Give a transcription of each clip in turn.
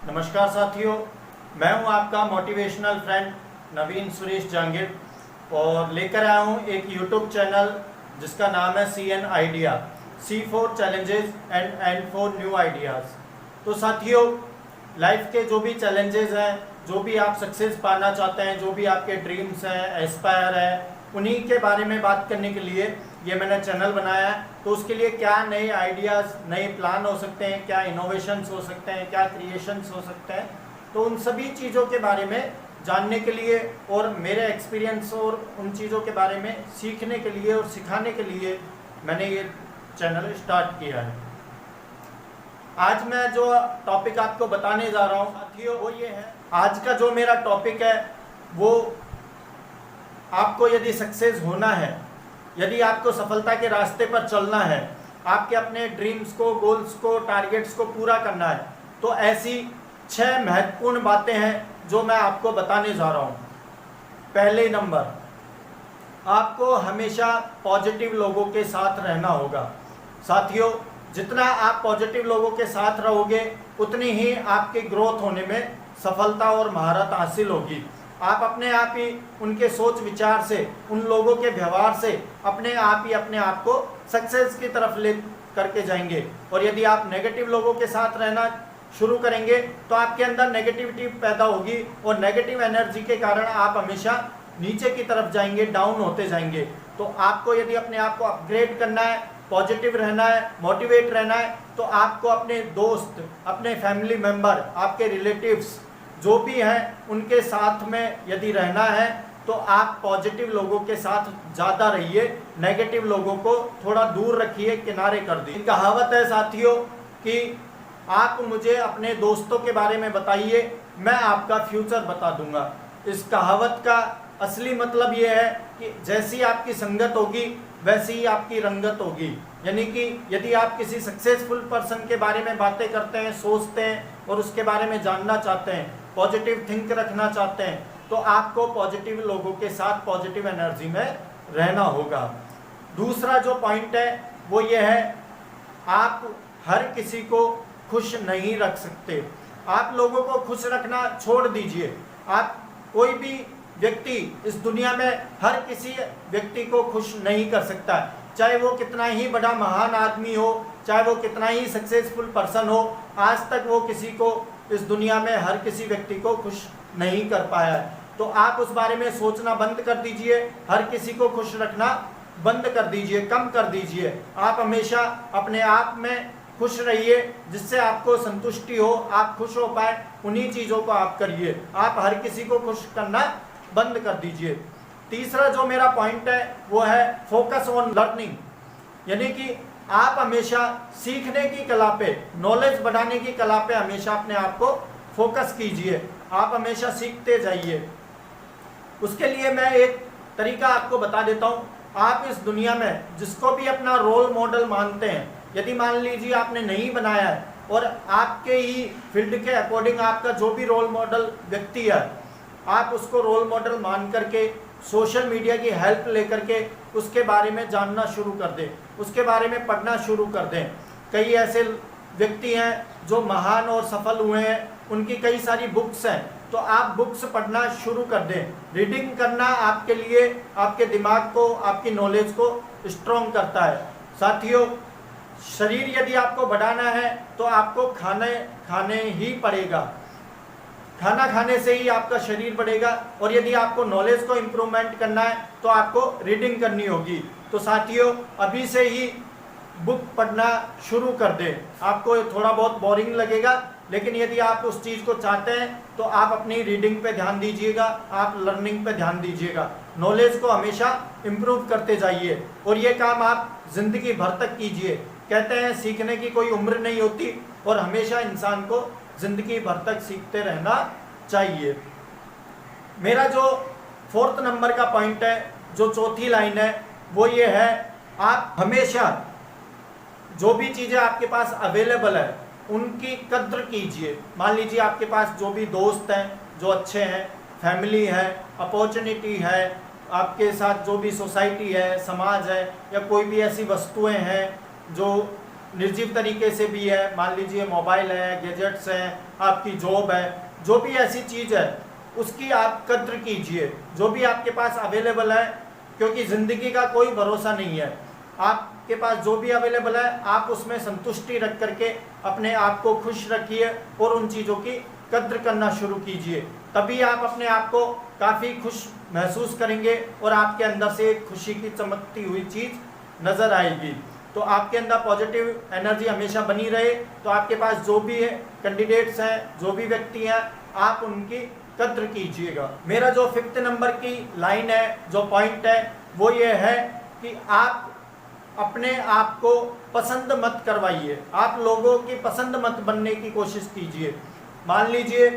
नमस्कार साथियों, मैं हूं आपका मोटिवेशनल फ्रेंड नवीन सुरेश जांगिर और लेकर आया हूं एक यूट्यूब चैनल जिसका नाम है CN idea, C for challenges and N for new ideas. तो साथियों, लाइफ के जो भी चैलेंजेस हैं, जो भी आप सक्सेस पाना चाहते हैं, जो भी आपके ड्रीम्स हैं, एस्पायर है, उन्हीं के बारे में बात करने के लिए ये मैंने चैनल बनाया है। तो उसके लिए क्या नए आइडियाज़, नए प्लान हो सकते हैं, क्या इनोवेशंस हो सकते हैं, क्या क्रिएशंस हो सकते हैं, तो उन सभी चीज़ों के बारे में जानने के लिए और मेरे एक्सपीरियंस और उन चीज़ों के बारे में सीखने के लिए और सिखाने के लिए मैंने ये चैनल स्टार्ट किया है। आज मैं जो टॉपिक आपको बताने जा रहा हूँ साथियों, वो ये है, आज का जो मेरा टॉपिक है वो आपको यदि सक्सेस होना है, यदि आपको सफलता के रास्ते पर चलना है, आपके अपने ड्रीम्स को, गोल्स को, टारगेट्स को पूरा करना है, तो ऐसी 6 महत्वपूर्ण बातें हैं जो मैं आपको बताने जा रहा हूँ। पहले नंबर, आपको हमेशा पॉजिटिव लोगों के साथ रहना होगा। साथियों, जितना आप पॉजिटिव लोगों के साथ रहोगे उतनी ही आपकी ग्रोथ होने में सफलता और महारत हासिल होगी। आप अपने आप ही उनके सोच विचार से, उन लोगों के व्यवहार से अपने आप को सक्सेस की तरफ ले करके जाएंगे। और यदि आप नेगेटिव लोगों के साथ रहना शुरू करेंगे तो आपके अंदर नेगेटिविटी पैदा होगी और नेगेटिव एनर्जी के कारण आप हमेशा नीचे की तरफ जाएंगे, डाउन होते जाएंगे। तो आपको यदि अपने आप को अपग्रेड करना है, पॉजिटिव रहना है, मोटिवेट रहना है, तो आपको अपने दोस्त, अपने फैमिली मेंबर, आपके रिलेटिव्स जो भी हैं उनके साथ में यदि रहना है तो आप पॉजिटिव लोगों के साथ ज़्यादा रहिए, नेगेटिव लोगों को थोड़ा दूर रखिए, किनारे कर दीजिए। कहावत है साथियों कि आप मुझे अपने दोस्तों के बारे में बताइए, मैं आपका फ्यूचर बता दूंगा। इस कहावत का असली मतलब ये है कि जैसी आपकी संगत होगी वैसी ही आपकी रंगत होगी। यानी कि यदि आप किसी सक्सेसफुल पर्सन के बारे में बातें करते हैं, सोचते हैं और उसके बारे में जानना चाहते हैं, पॉजिटिव थिंक रखना चाहते हैं, तो आपको पॉजिटिव लोगों के साथ पॉजिटिव एनर्जी में रहना होगा। दूसरा जो पॉइंट है वो ये है, आप हर किसी को खुश नहीं रख सकते। आप लोगों को खुश रखना छोड़ दीजिए। आप कोई भी व्यक्ति इस दुनिया में हर किसी व्यक्ति को खुश नहीं कर सकता, चाहे वो कितना ही बड़ा महान आदमी हो, चाहे वो कितना ही सक्सेसफुल पर्सन हो, आज तक वो किसी को इस दुनिया में हर किसी व्यक्ति को खुश नहीं कर पाया है। तो आप उस बारे में सोचना बंद कर दीजिए, हर किसी को खुश रखना बंद कर दीजिए, कम कर दीजिए। आप हमेशा अपने आप में खुश रहिए, जिससे आपको संतुष्टि हो, आप खुश हो पाए, उन्हीं चीज़ों को आप करिए। आप हर किसी को खुश करना बंद कर दीजिए। तीसरा जो मेरा पॉइंट है वो है फोकस ऑन लर्निंग, यानी कि आप हमेशा सीखने की कला पे, नॉलेज बढ़ाने की कला पे हमेशा अपने आप को फोकस कीजिए। आप हमेशा सीखते जाइए। उसके लिए मैं एक तरीका आपको बता देता हूँ। आप इस दुनिया में जिसको भी अपना रोल मॉडल मानते हैं, यदि मान लीजिए आपने नहीं बनाया है और आपके ही फील्ड के अकॉर्डिंग आपका जो भी रोल मॉडल व्यक्ति है, आप उसको रोल मॉडल मान करके सोशल मीडिया की हेल्प लेकर के उसके बारे में जानना शुरू कर दें, उसके बारे में पढ़ना शुरू कर दें। कई ऐसे व्यक्ति हैं जो महान और सफल हुए हैं, उनकी कई सारी बुक्स हैं, तो आप बुक्स पढ़ना शुरू कर दें। रीडिंग करना आपके लिए, आपके दिमाग को, आपकी नॉलेज को स्ट्रॉन्ग करता है। साथियों, शरीर यदि आपको बढ़ाना है तो आपको खाने ही पड़ेगा। खाना खाने से ही आपका शरीर बढ़ेगा। और यदि आपको नॉलेज को इम्प्रूवमेंट करना है तो आपको रीडिंग करनी होगी। तो साथियों, अभी से ही बुक पढ़ना शुरू कर दें। आपको थोड़ा बहुत बोरिंग लगेगा, लेकिन यदि आप उस चीज़ को चाहते हैं तो आप अपनी रीडिंग पे ध्यान दीजिएगा, आप लर्निंग पे ध्यान दीजिएगा। नॉलेज को हमेशा इम्प्रूव करते जाइए और ये काम आप ज़िंदगी भर तक कीजिए। कहते हैं सीखने की कोई उम्र नहीं होती और हमेशा इंसान को ज़िंदगी भर तक सीखते रहना चाहिए। मेरा जो 4th नंबर का पॉइंट है, जो चौथी लाइन है, वो ये है, आप हमेशा जो भी चीज़ें आपके पास अवेलेबल है उनकी कद्र कीजिए। मान लीजिए आपके पास जो भी दोस्त हैं जो अच्छे हैं, फैमिली है, अपॉर्चुनिटी है, आपके साथ जो भी सोसाइटी है, समाज है, या कोई भी ऐसी वस्तुएं हैं जो निर्जीव तरीके से भी है, मान लीजिए मोबाइल है, गैजेट्स हैं, आपकी जॉब है, जो भी ऐसी चीज़ है उसकी आप कद्र कीजिए, जो भी आपके पास अवेलेबल है, क्योंकि ज़िंदगी का कोई भरोसा नहीं है। आपके पास जो भी अवेलेबल है आप उसमें संतुष्टि रख करके अपने आप को खुश रखिए और उन चीज़ों की कद्र करना शुरू कीजिए, तभी आप अपने आप को काफ़ी खुश महसूस करेंगे और आपके अंदर से एक खुशी की चमकती हुई चीज़ नज़र आएगी। तो आपके अंदर पॉजिटिव एनर्जी हमेशा बनी रहे। तो आपके पास जो भी है कैंडिडेट्स हैं, जो भी व्यक्ति हैं, आप उनकी कद्र कीजिएगा। मेरा जो 5th नंबर की लाइन है, जो पॉइंट है, वो ये है कि आप अपने आप को पसंद मत करवाइए, आप लोगों की पसंद मत बनने की कोशिश कीजिए। मान लीजिए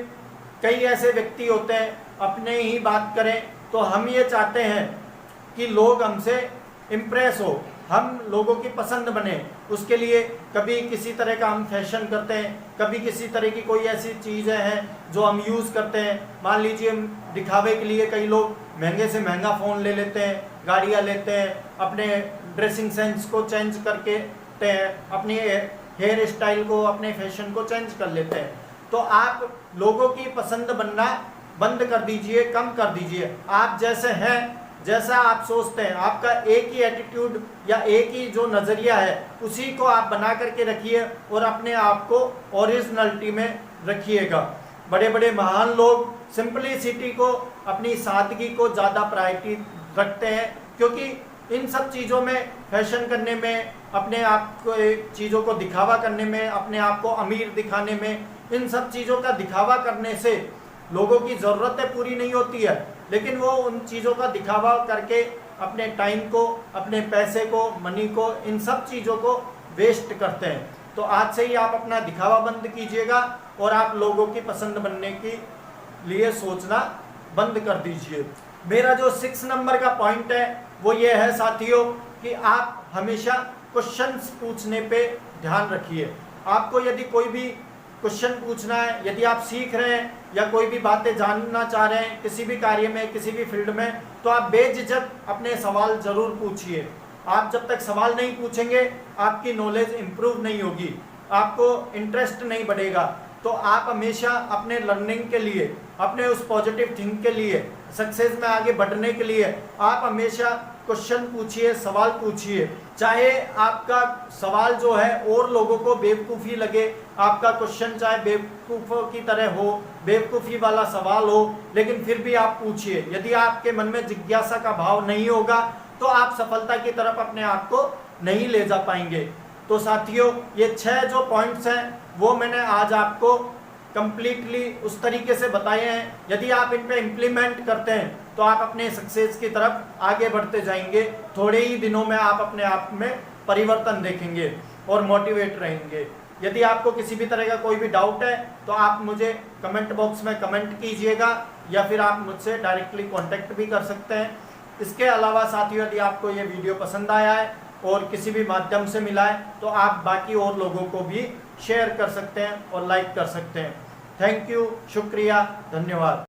कई ऐसे व्यक्ति होते हैं, अपने ही बात करें तो हम ये चाहते हैं कि लोग हमसे इम्प्रेस हो, हम लोगों की पसंद बने, उसके लिए कभी किसी तरह का हम फैशन करते हैं, कभी किसी तरह की कोई ऐसी चीज़ें हैं जो हम यूज़ करते हैं। मान लीजिए दिखावे के लिए कई लोग महंगे से महंगा फ़ोन ले लेते हैं, गाड़ियाँ लेते हैं, अपने ड्रेसिंग सेंस को चेंज करके अपने हेयर स्टाइल को, अपने फैशन को चेंज कर लेते हैं। तो आप लोगों की पसंद बनना बंद कर दीजिए, कम कर दीजिए। आप जैसे हैं, जैसा आप सोचते हैं, आपका एक ही एटीट्यूड या एक ही जो नज़रिया है उसी को आप बना करके रखिए और अपने आप को ओरिजिनलिटी में रखिएगा। बड़े बड़े महान लोग सिंपलिसिटी को, अपनी सादगी को ज़्यादा प्रायोरिटी रखते हैं, क्योंकि इन सब चीज़ों में, फैशन करने में, अपने आप को चीज़ों को दिखावा करने में, अपने आप को अमीर दिखाने में, इन सब चीज़ों का दिखावा करने से लोगों की ज़रूरतें पूरी नहीं होती है, लेकिन वो उन चीज़ों का दिखावा करके अपने टाइम को, अपने पैसे को, मनी को, इन सब चीज़ों को वेस्ट करते हैं। तो आज से ही आप अपना दिखावा बंद कीजिएगा और आप लोगों की पसंद बनने के लिए सोचना बंद कर दीजिए। मेरा जो 6 नंबर का पॉइंट है वो ये है साथियों कि आप हमेशा क्वेश्चंस पूछने पे ध्यान रखिए। आपको यदि कोई भी क्वेश्चन पूछना है, यदि आप सीख रहे हैं या कोई भी बातें जानना चाह रहे हैं किसी भी कार्य में, किसी भी फील्ड में, तो आप बेझिझक अपने सवाल ज़रूर पूछिए। आप जब तक सवाल नहीं पूछेंगे आपकी नॉलेज इम्प्रूव नहीं होगी, आपको इंटरेस्ट नहीं बढ़ेगा। तो आप हमेशा अपने लर्निंग के लिए, अपने उस पॉजिटिव थिंक के लिए, सक्सेस में आगे बढ़ने के लिए आप हमेशा क्वेश्चन पूछिए, सवाल पूछिए। चाहे आपका सवाल जो है और लोगों को बेवकूफ़ी लगे, आपका क्वेश्चन चाहे बेवकूफ़ों की तरह हो, बेवकूफ़ी वाला सवाल हो, लेकिन फिर भी आप पूछिए। यदि आपके मन में जिज्ञासा का भाव नहीं होगा तो आप सफलता की तरफ अपने आप को नहीं ले जा पाएंगे। तो साथियों, ये 6 जो पॉइंट्स हैं वो मैंने आज आपको कंप्लीटली उस तरीके से बताए हैं। यदि आप इन पे इम्प्लीमेंट करते हैं तो आप अपने सक्सेस की तरफ आगे बढ़ते जाएंगे। थोड़े ही दिनों में आप अपने आप में परिवर्तन देखेंगे और मोटिवेट रहेंगे। यदि आपको किसी भी तरह का कोई भी डाउट है तो आप मुझे कमेंट बॉक्स में कमेंट कीजिएगा या फिर आप मुझसे डायरेक्टली कांटेक्ट भी कर सकते हैं। इसके अलावा साथियों, यदि आपको ये वीडियो पसंद आया है और किसी भी माध्यम से मिला है तो आप बाकी और लोगों को भी शेयर कर सकते हैं और लाइक कर सकते हैं। थैंक यू, शुक्रिया, धन्यवाद।